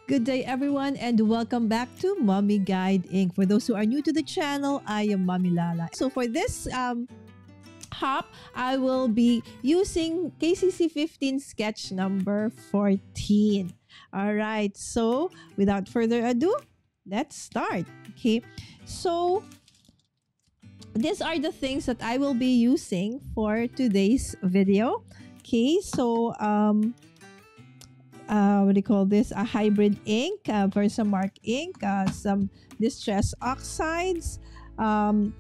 Good day, everyone, and welcome back to Mommy Guide Inc. For those who are new to the channel, I am Mommy Lala. So for this hop, I will be using KCC 15 sketch number 14. All right, so without further ado, let's start. Okay, so these are the things that I will be using for today's video. Okay, so what do you call this? A hybrid ink, Versamark ink, some distress oxides,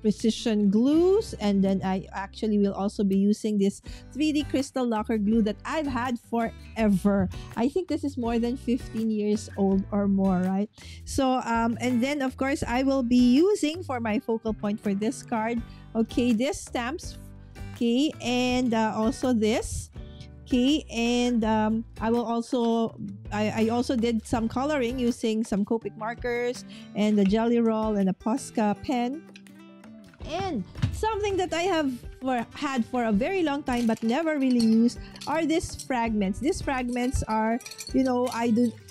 precision glues, and then I actually will also be using this 3D crystal lacquer glue that I've had forever. I think this is more than 15 years old or more, right? So and then of course I will be using for my focal point for this card, okay, this stamps, okay, and also this. Okay, and I also did some coloring using some Copic markers and the Jelly Roll and a Posca pen. And something that I have had for a very long time but never really used are these fragments. These fragments are,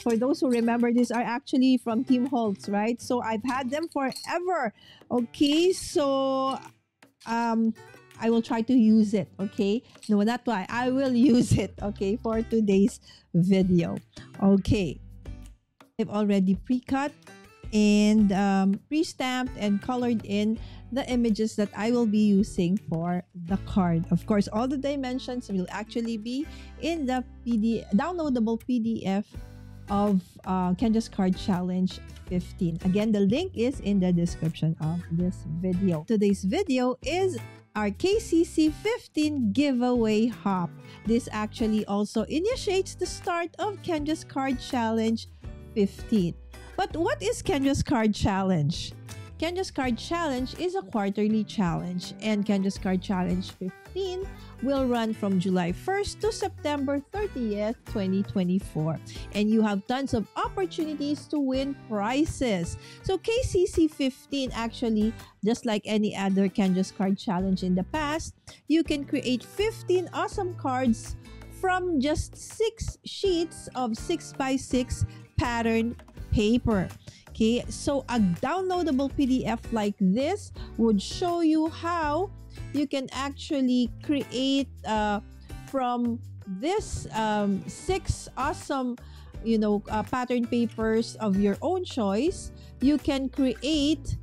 for those who remember, these are actually from Tim Holtz, right? So I've had them forever. Okay, so I will try to use it, okay? No, not why. I will use it, okay, for today's video. Okay. I've already pre-cut and pre-stamped and colored in the images that I will be using for the card. Of course, all the dimensions will actually be in the downloadable PDF of Kendra's Card Challenge 15. Again, the link is in the description of this video. Today's video is our KCC 15 giveaway hop. This actually also initiates the start of Kendra's Card Challenge 15. But what is Kendra's Card Challenge? Kendra's Card Challenge is a quarterly challenge, and Kendra's Card Challenge 15 will run from July 1st to September 30th, 2024. And you have tons of opportunities to win prizes. So KCC 15 actually, just like any other Kendra's Card Challenge in the past, you can create 15 awesome cards from just 6 sheets of 6x6 pattern paper. Okay, so a downloadable PDF like this would show you how you can actually create from this 6 awesome pattern papers of your own choice. You can create,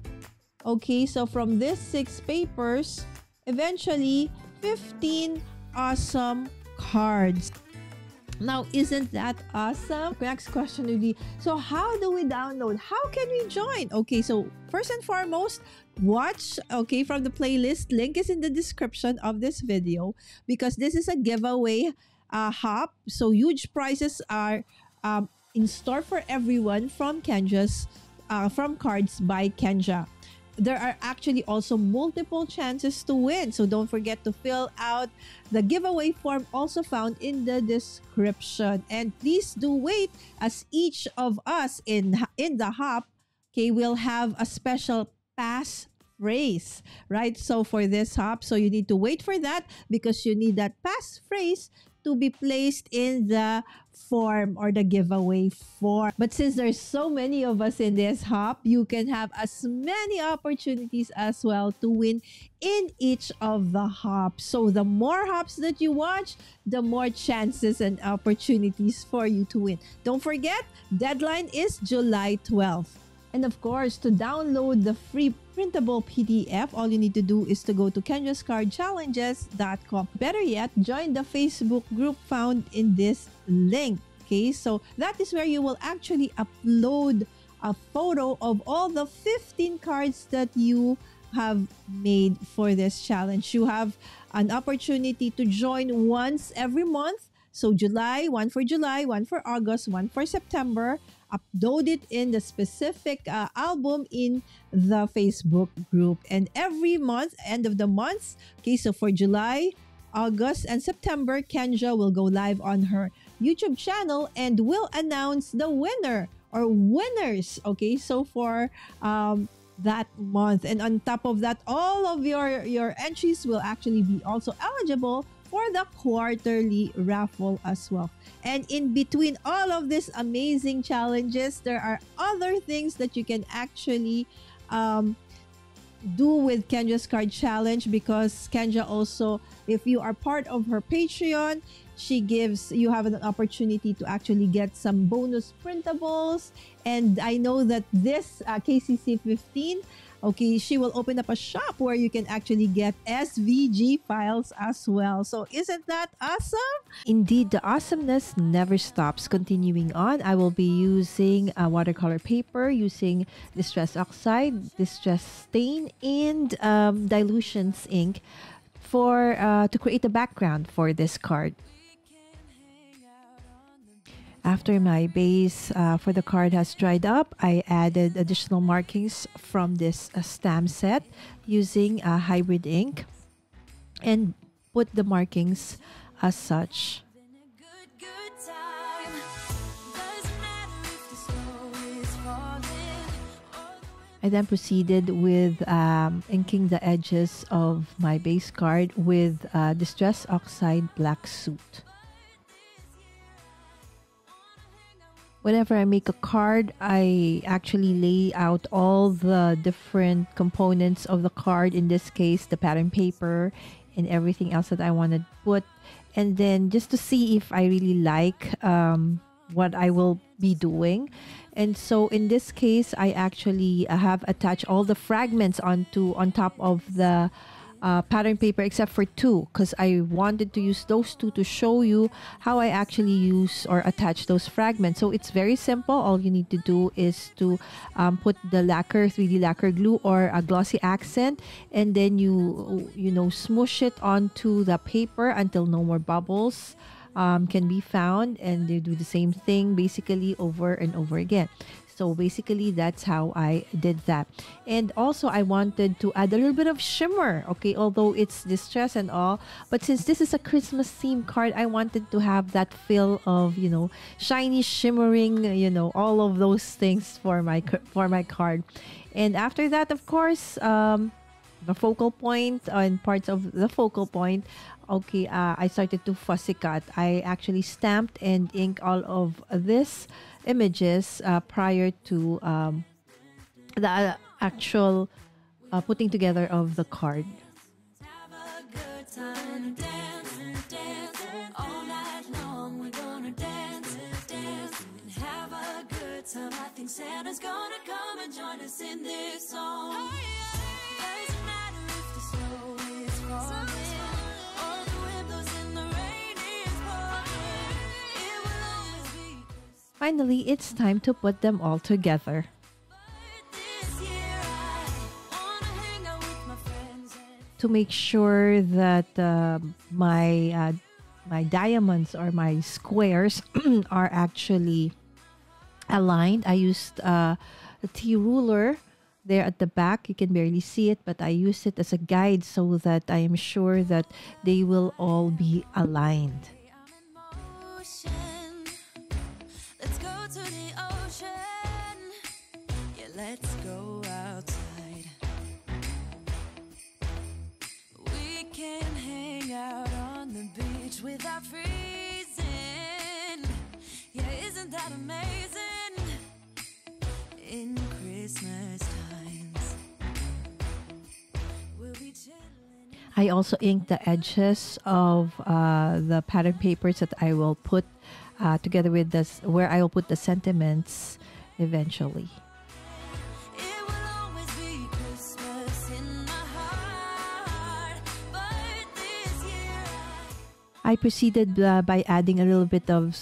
okay, so from these 6 papers, eventually 15 awesome cards. Now, isn't that awesome? Next question would be, so how do we download? How can we join? Okay, so first and foremost, watch, okay, from the playlist. Link is in the description of this video because this is a giveaway hop. So huge prizes are in store for everyone from Kendra's, from Cards by Kendra. There are actually also multiple chances to win. So don't forget to fill out the giveaway form also found in the description. And please do wait, as each of us in the hop, okay, will have a special pass phrase, right? So for this hop, so you need to wait for that because you need that pass phrase to be placed in the form or the giveaway form. But since there's so many of us in this hop, you can have as many opportunities as well to win in each of the hops. So the more hops that you watch, the more chances and opportunities for you to win. Don't forget, deadline is July 12th. And of course, to download the free printable PDF, all you need to do is to go to kendrascardchallenges.com. Better yet, join the Facebook group found in this link. Okay, so that is where you will actually upload a photo of all the 15 cards that you have made for this challenge. You have an opportunity to join once every month. So July, one for July, one for August, one for September. Upload it in the specific album in the Facebook group. And every month, end of the month, okay, so for July, August, and September, Kendra will go live on her YouTube channel and will announce the winner or winners, okay, so for that month. And on top of that, all of your entries will actually be also eligible for the quarterly raffle as well. And in between all of these amazing challenges, there are other things that you can actually do with Kendra's card challenge, because Kendra also, if you are part of her Patreon, you have an opportunity to actually get some bonus printables. And I know that this KCC 15, okay, she will open up a shop where you can actually get SVG files as well. So isn't that awesome? Indeed, the awesomeness never stops. Continuing on, I will be using watercolor paper, using Distress Oxide, Distress Stain, and Dilutions ink for to create a background for this card. After my base for the card has dried up, I added additional markings from this stamp set using hybrid ink and put the markings as such. I then proceeded with inking the edges of my base card with Distress Oxide Black Soot. Whenever I make a card, I actually lay out all the different components of the card, in this case, the pattern paper and everything else that I want to put. And then just to see if I really like what I will be doing. And so in this case, I actually have attached all the fragments on top of the pattern paper, except for two, because I wanted to use those two to show you how I actually use or attach those fragments. So it's very simple. All you need to do is to put the lacquer, 3D lacquer glue or a glossy accent, and then you smoosh it onto the paper until no more bubbles can be found, and you do the same thing basically over and over again. So basically, that's how I did that. And also, I wanted to add a little bit of shimmer, okay? Although it's distress and all, but since this is a Christmas theme card, I wanted to have that feel of, shiny, shimmering, all of those things for my card. And after that, of course, the focal point and parts of the focal point, okay, I started to fussy cut. I actually stamped and inked all of this images prior to the actual putting together of the card. I think Santa's gonna come and join us in this song. Doesn't matter if the snow is falling or the wind blows and the rain is pouring. It will always be Christmas. Finally, it's time to put them all together. This year I wanna hang out with my friends To make sure that my diamonds or my squares are actually aligned, I used a T ruler there at the back. You can barely see it, but I used it as a guide so that I am sure that they will all be aligned. Let's go to the ocean. Yeah, let's go outside. We can hang out on the beach without freezing. Yeah, isn't that amazing? In Christmas times, we'll be chilling. I also inked the edges of the pattern papers that I will put together with this, where I will put the sentiments eventually. It will always be Christmas in my heart, but this year I proceeded by adding a little bit of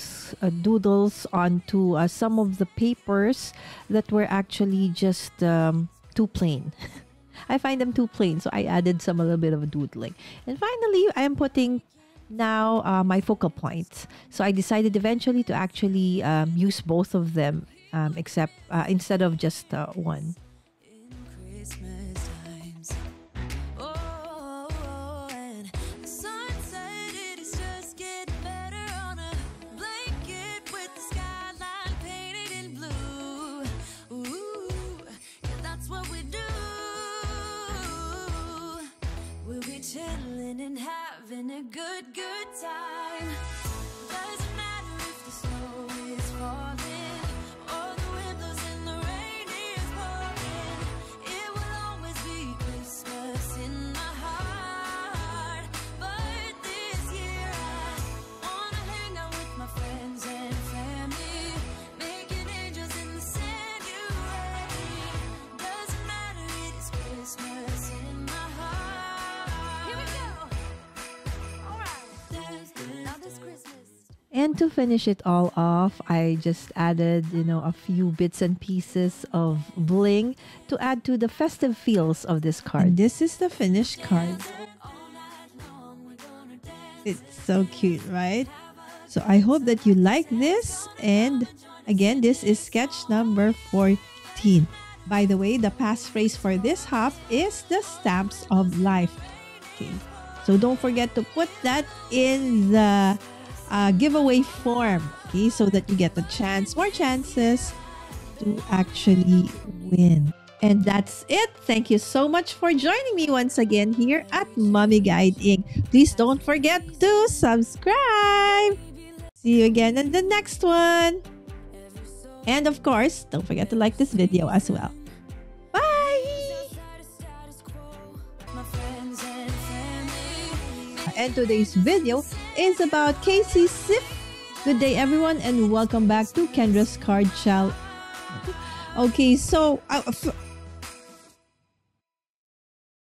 doodles onto some of the papers that were actually just too plain. I find them too plain, so I added a little bit of doodling. And finally, I am putting now my focal points. So I decided eventually to actually use both of them, except instead of just one. in Christmas times. Oh, and the sunset, it is just getting better on a blanket with the skyline painted in blue. Ooh, yeah, that's what we do. We'll be chilling and having a good good time. Doesn't matter if the snow is falling or the wind blows and the rain is pouring. It will always be Christmas in my heart. But this year I wanna hang out with my friends and family, making angels in the sanctuary. Doesn't matter, it is Christmas in my heart. Here we go. All right. Now this Christmas. And to finish it all off, I just added, a few bits and pieces of bling to add to the festive feels of this card. And this is the finished card. It's so cute, right? So I hope that you like this. And again, this is sketch number 14. By the way, the passphrase for this hop is the stamps of life. Okay. So don't forget to put that in the giveaway form, okay, so that you get more chances to actually win. And that's it. Thank you so much for joining me once again here at Mommy Guide Inc. Please don't forget to subscribe. See you again in the next one. And of course, don't forget to like this video as well. Bye! And today's video is about Casey's Sip. Good day, everyone, and welcome back to Kendra's Card Channel. Okay, so